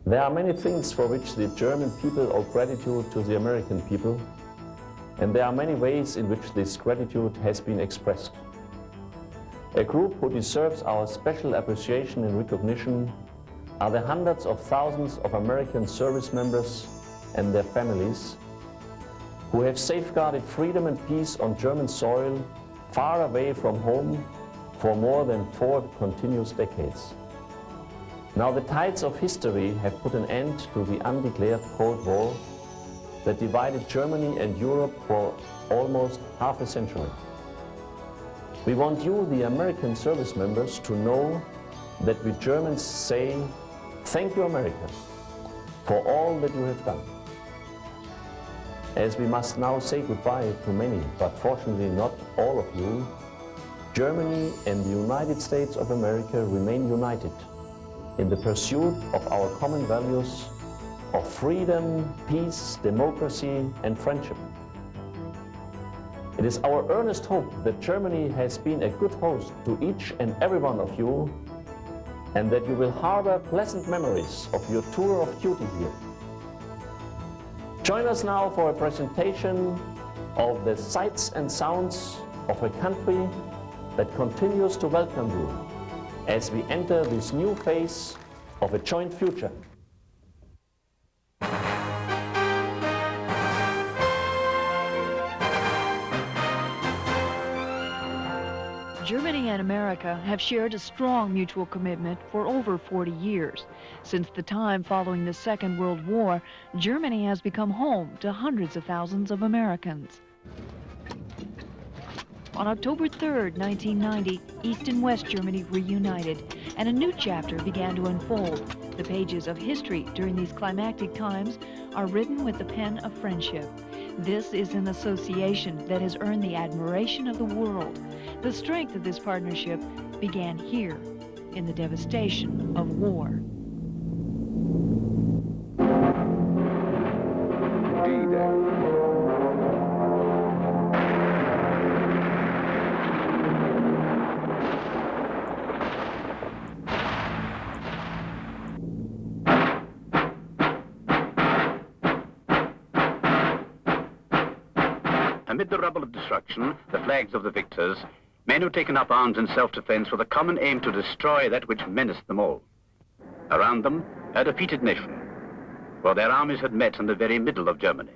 There are many things for which the German people owe gratitude to the American people, and there are many ways in which this gratitude has been expressed. A group who deserves our special appreciation and recognition are the hundreds of thousands of American service members and their families who have safeguarded freedom and peace on German soil, far away from home, for more than 4 continuous decades. Now the tides of history have put an end to the undeclared Cold War that divided Germany and Europe for almost half a century. We want you, the American service members, to know that we Germans say, thank you, America, for all that you have done. As we must now say goodbye to many, but fortunately not all of you, Germany and the United States of America remain united in the pursuit of our common values of freedom, peace, democracy, and friendship. It is our earnest hope that Germany has been a good host to each and every one of you, and that you will harbor pleasant memories of your tour of duty here. Join us now for a presentation of the sights and sounds of a country that continues to welcome you as we enter this new phase of a joint future. Germany and America have shared a strong mutual commitment for over 40 years. Since the time following the Second World War, Germany has become home to hundreds of thousands of Americans. On October 3rd, 1990, East and West Germany reunited, and a new chapter began to unfold. The pages of history during these climactic times are written with the pen of friendship. This is an association that has earned the admiration of the world. The strength of this partnership began here, in the devastation of war. D-Day. Amid the rubble of destruction, the flags of the victors, men who taken up arms in self-defense with a common aim to destroy that which menaced them all. Around them, a defeated nation, for their armies had met in the very middle of Germany.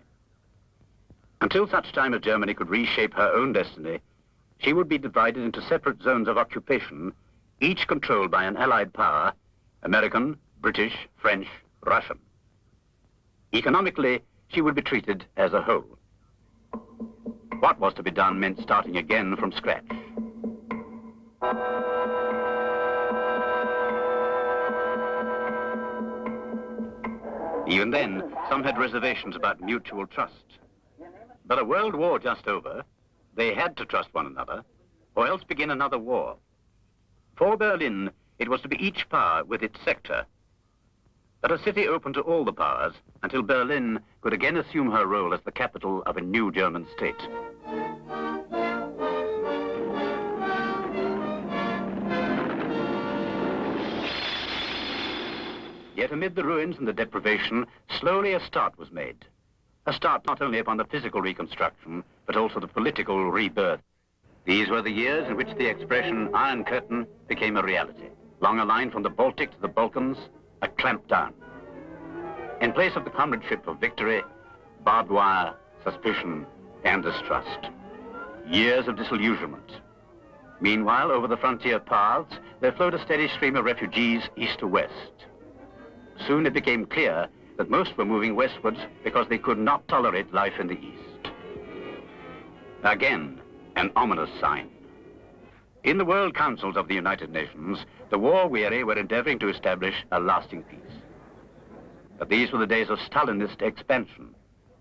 Until such time as Germany could reshape her own destiny, she would be divided into separate zones of occupation, each controlled by an allied power, American, British, French, Russian. Economically, she would be treated as a whole. What was to be done meant starting again from scratch. Even then, some had reservations about mutual trust. But a world war just over, they had to trust one another, or else begin another war. For Berlin, it was to be each power with its sector, but a city open to all the powers until Berlin could again assume her role as the capital of a new German state. Yet amid the ruins and the deprivation, slowly a start was made. A start not only upon the physical reconstruction, but also the political rebirth. These were the years in which the expression Iron Curtain became a reality. Along a line from the Baltic to the Balkans, a clampdown. In place of the comradeship of victory, barbed wire, suspicion, and distrust. Years of disillusionment. Meanwhile, over the frontier paths, there flowed a steady stream of refugees east to west. Soon it became clear that most were moving westwards because they could not tolerate life in the east. Again, an ominous sign. In the World Councils of the United Nations, the war-weary were endeavoring to establish a lasting peace. But these were the days of Stalinist expansion.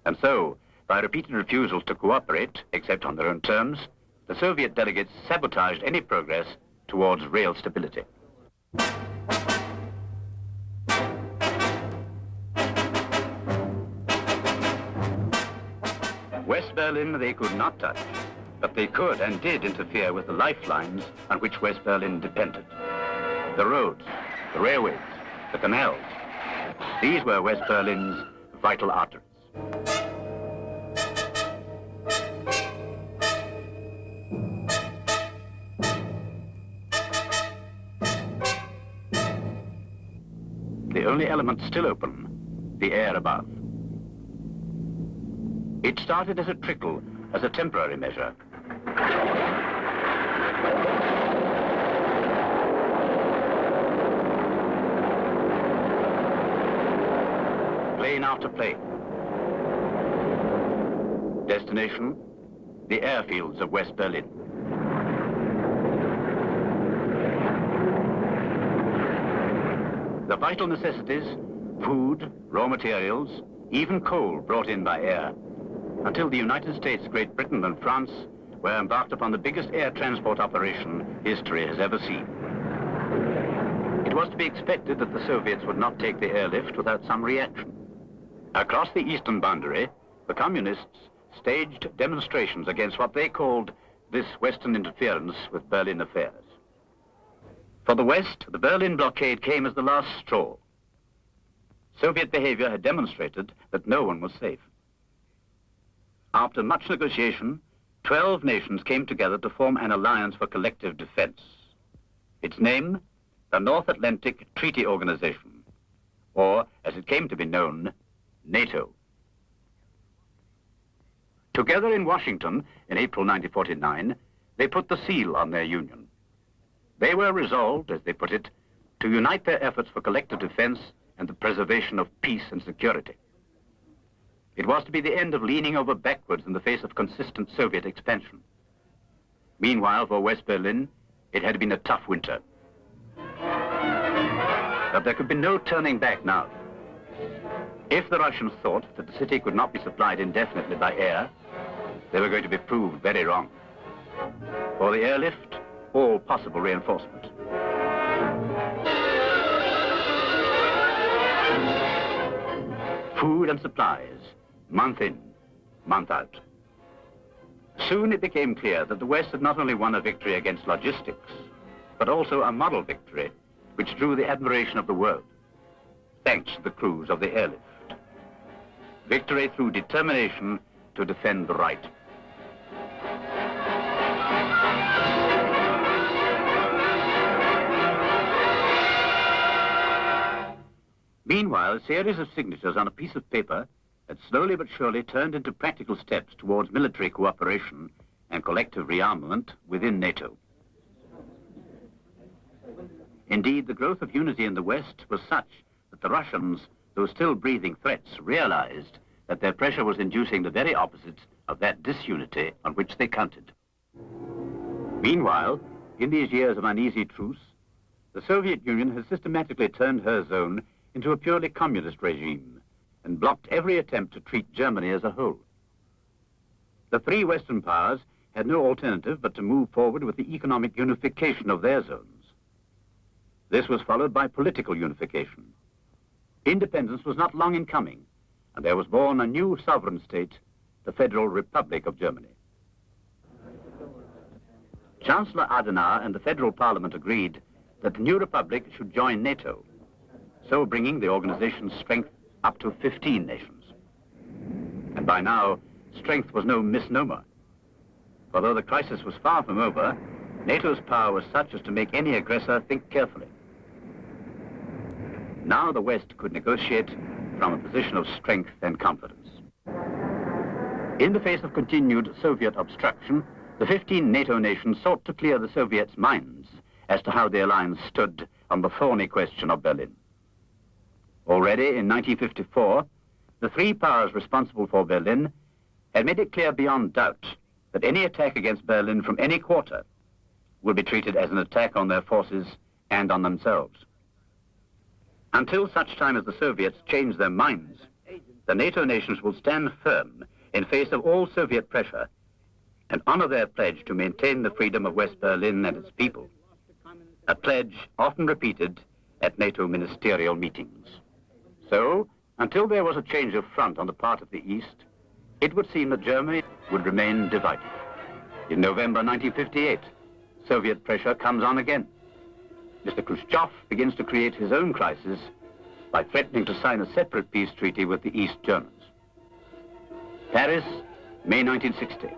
And so, by repeated refusals to cooperate, except on their own terms, the Soviet delegates sabotaged any progress towards real stability. West Berlin they could not touch, but they could and did interfere with the lifelines on which West Berlin depended. The roads, the railways, the canals. These were West Berlin's vital arteries. The only element still open, the air above. It started as a trickle, as a temporary measure. Plane after plane. Destination, the airfields of West Berlin. The vital necessities, food, raw materials, even coal brought in by air, until the United States, Great Britain and France were embarked upon the biggest air transport operation history has ever seen. It was to be expected that the Soviets would not take the airlift without some reaction. Across the eastern boundary, the communists staged demonstrations against what they called this Western interference with Berlin affairs. For the West, the Berlin blockade came as the last straw. Soviet behavior had demonstrated that no one was safe. After much negotiation, 12 nations came together to form an alliance for collective defense. Its name, the North Atlantic Treaty Organization, or, as it came to be known, NATO. Together in Washington in April 1949, they put the seal on their union. They were resolved, as they put it, to unite their efforts for collective defense and the preservation of peace and security. It was to be the end of leaning over backwards in the face of consistent Soviet expansion. Meanwhile, for West Berlin, it had been a tough winter. But there could be no turning back now. If the Russians thought that the city could not be supplied indefinitely by air, they were going to be proved very wrong. For the airlift, all possible reinforcement. Food and supplies, month in, month out. Soon it became clear that the West had not only won a victory against logistics, but also a model victory which drew the admiration of the world, thanks to the crews of the airlift. Victory through determination to defend the right. Meanwhile, a series of signatures on a piece of paper had slowly but surely turned into practical steps towards military cooperation and collective rearmament within NATO. Indeed, the growth of unity in the West was such that the Russians, though still breathing threats, realized that their pressure was inducing the very opposite of that disunity on which they counted. Meanwhile, in these years of uneasy truce, the Soviet Union has systematically turned her zone into a purely communist regime and blocked every attempt to treat Germany as a whole. The three Western powers had no alternative but to move forward with the economic unification of their zones. This was followed by political unification. Independence was not long in coming, and there was born a new sovereign state, the Federal Republic of Germany. Chancellor Adenauer and the Federal Parliament agreed that the new republic should join NATO, so bringing the organization's strength up to 15 nations. And by now, strength was no misnomer. For though the crisis was far from over, NATO's power was such as to make any aggressor think carefully. Now the West could negotiate from a position of strength and confidence. In the face of continued Soviet obstruction, the 15 NATO nations sought to clear the Soviets' minds as to how the alliance stood on the thorny question of Berlin. Already in 1954, the three powers responsible for Berlin had made it clear beyond doubt that any attack against Berlin from any quarter would be treated as an attack on their forces and on themselves. Until such time as the Soviets change their minds, the NATO nations will stand firm in face of all Soviet pressure and honor their pledge to maintain the freedom of West Berlin and its people, a pledge often repeated at NATO ministerial meetings. So, until there was a change of front on the part of the East, it would seem that Germany would remain divided. In November 1958, Soviet pressure comes on again. Mr. Khrushchev begins to create his own crisis by threatening to sign a separate peace treaty with the East Germans. Paris, May 1960.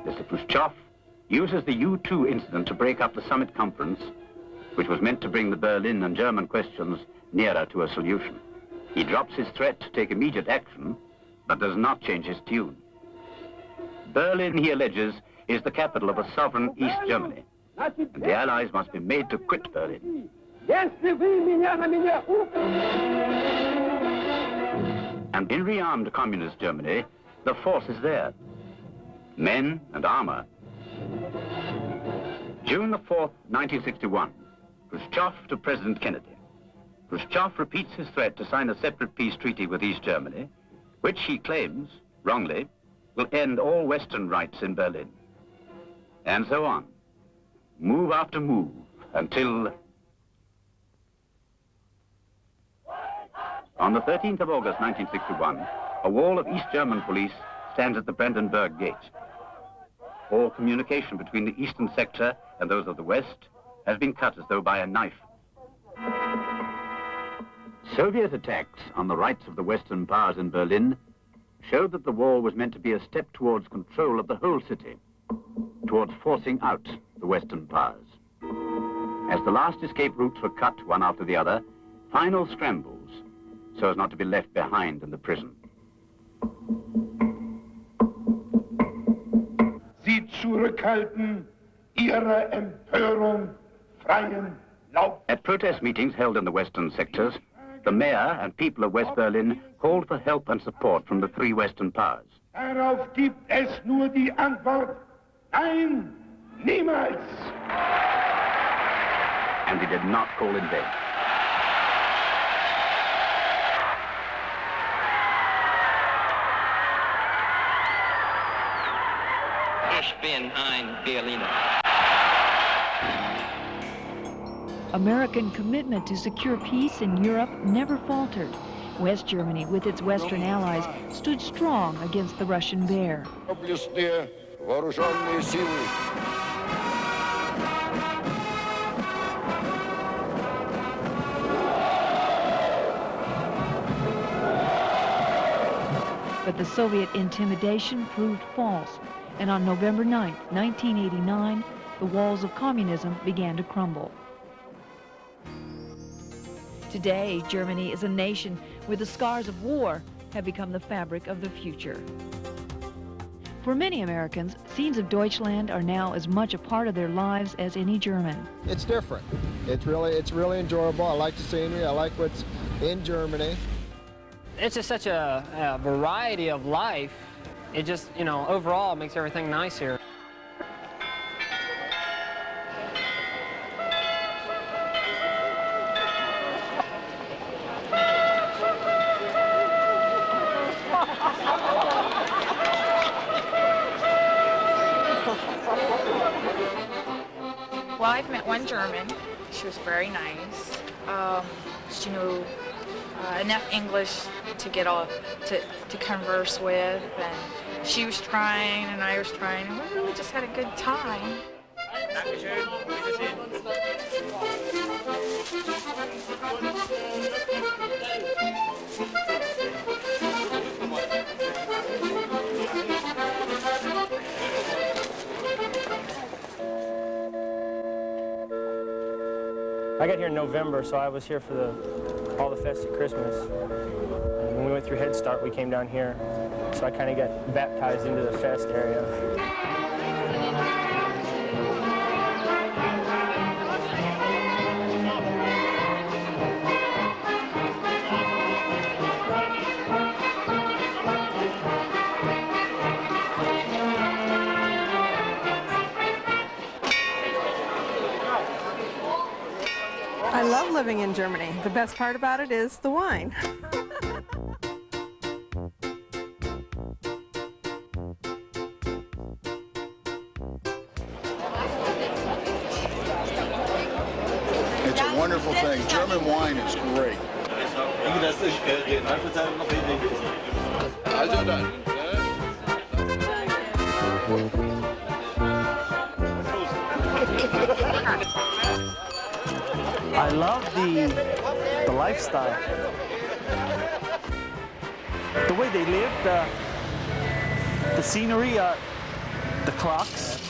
Mr. Khrushchev uses the U-2 incident to break up the summit conference, which was meant to bring the Berlin and German questions nearer to a solution. He drops his threat to take immediate action, but does not change his tune. Berlin, he alleges, is the capital of a sovereign East Germany, and the Allies must be made to quit Berlin. And in rearmed communist Germany, the force is there. Men and armor. June the 4th, 1961. Khrushchev to President Kennedy. Khrushchev repeats his threat to sign a separate peace treaty with East Germany, which he claims, wrongly, will end all Western rights in Berlin. And so on, move after move, until... On the 13th of August, 1961, a wall of East German police stands at the Brandenburg Gate. All communication between the eastern sector and those of the west has been cut as though by a knife. Soviet attacks on the rights of the Western powers in Berlin showed that the wall was meant to be a step towards control of the whole city, towards forcing out the Western powers. As the last escape routes were cut one after the other, final scrambles, so as not to be left behind in the prison. Sie zurückhalten, ihrer Empörung freien Lauf. At protest meetings held in the western sectors, the mayor and people of West Berlin called for help and support from the three Western powers. Darauf gibt es nur die Antwort: Nein, niemals. And he did not call in vain. Ich bin ein Berliner. American commitment to secure peace in Europe never faltered. West Germany, with its Western allies, stood strong against the Russian bear. Областные вооруженные силы. But the Soviet intimidation proved false, and on November 9, 1989, the walls of communism began to crumble. Today, Germany is a nation where the scars of war have become the fabric of the future. For many Americans, scenes of Deutschland are now as much a part of their lives as any German. It's different. It's really enjoyable. I like the scenery. I like what's in Germany. It's just such a variety of life. It just, you know, overall makes everything nice here. Well, I've met one German. She was very nice. She knew enough English to get to converse with, and she was trying and I was trying, and we really just had a good time. I got here in November, so I was here for all the fests at Christmas. And when we went through Head Start, we came down here. So I kind of got baptized into the fest area. I love living in Germany. The best part about it is the wine. It's a wonderful thing. German wine is great. Also dann. I love the lifestyle. The way they lived, the scenery, the clocks.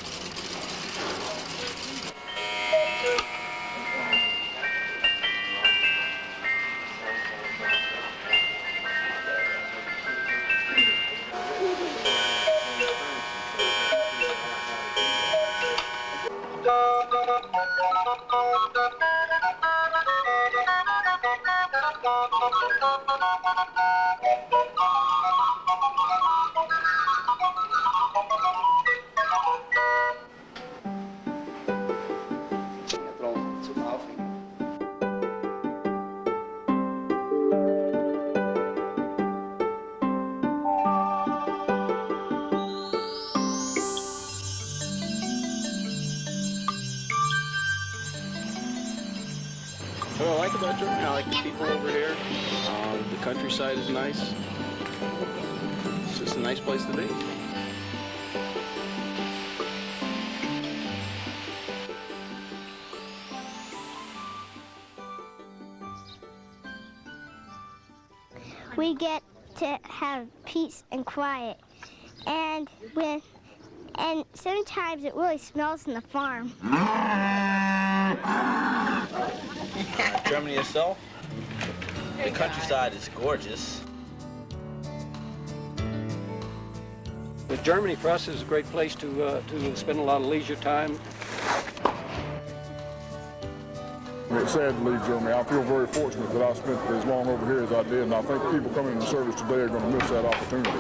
What I like about Germany, I like the people over here. The countryside is nice. It's just a nice place to be. We get to have peace and quiet, and sometimes it really smells in the farm. Germany itself, the countryside is gorgeous. Germany for us is a great place to spend a lot of leisure time. It's sad to leave Germany. I feel very fortunate that I spent as long over here as I did, and I think people coming into service today are going to miss that opportunity.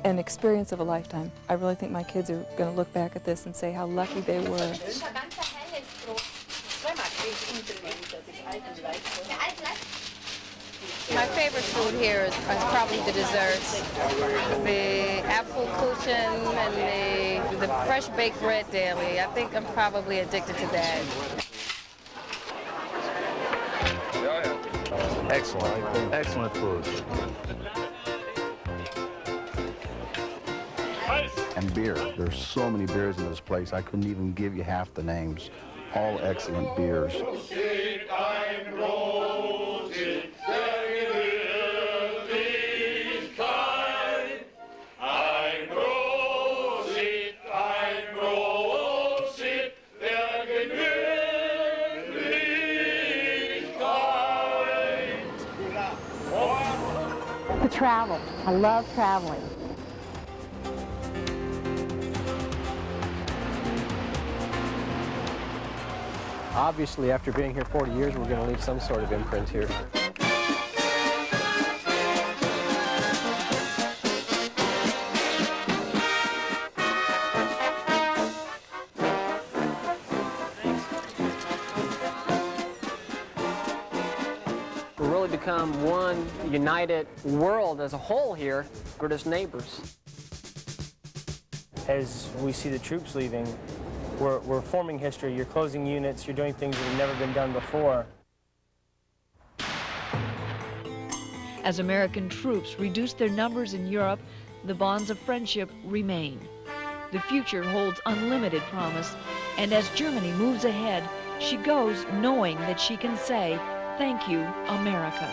An experience of a lifetime. I really think my kids are going to look back at this and say how lucky they were. My favorite food here is probably the desserts. The apple kuchen and the fresh baked bread daily. I think I'm probably addicted to that. Excellent. Excellent food. And beer. There's so many beers in this place, I couldn't even give you half the names. All excellent beers. To travel. I love traveling. Obviously, after being here 40 years, we're going to leave some sort of imprint here. We've really become one united world as a whole here. We're just neighbors. As we see the troops leaving, we're forming history. You're closing units. You're doing things that have never been done before. As American troops reduce their numbers in Europe, the bonds of friendship remain. The future holds unlimited promise, and as Germany moves ahead, she goes knowing that she can say, "Thank you, America."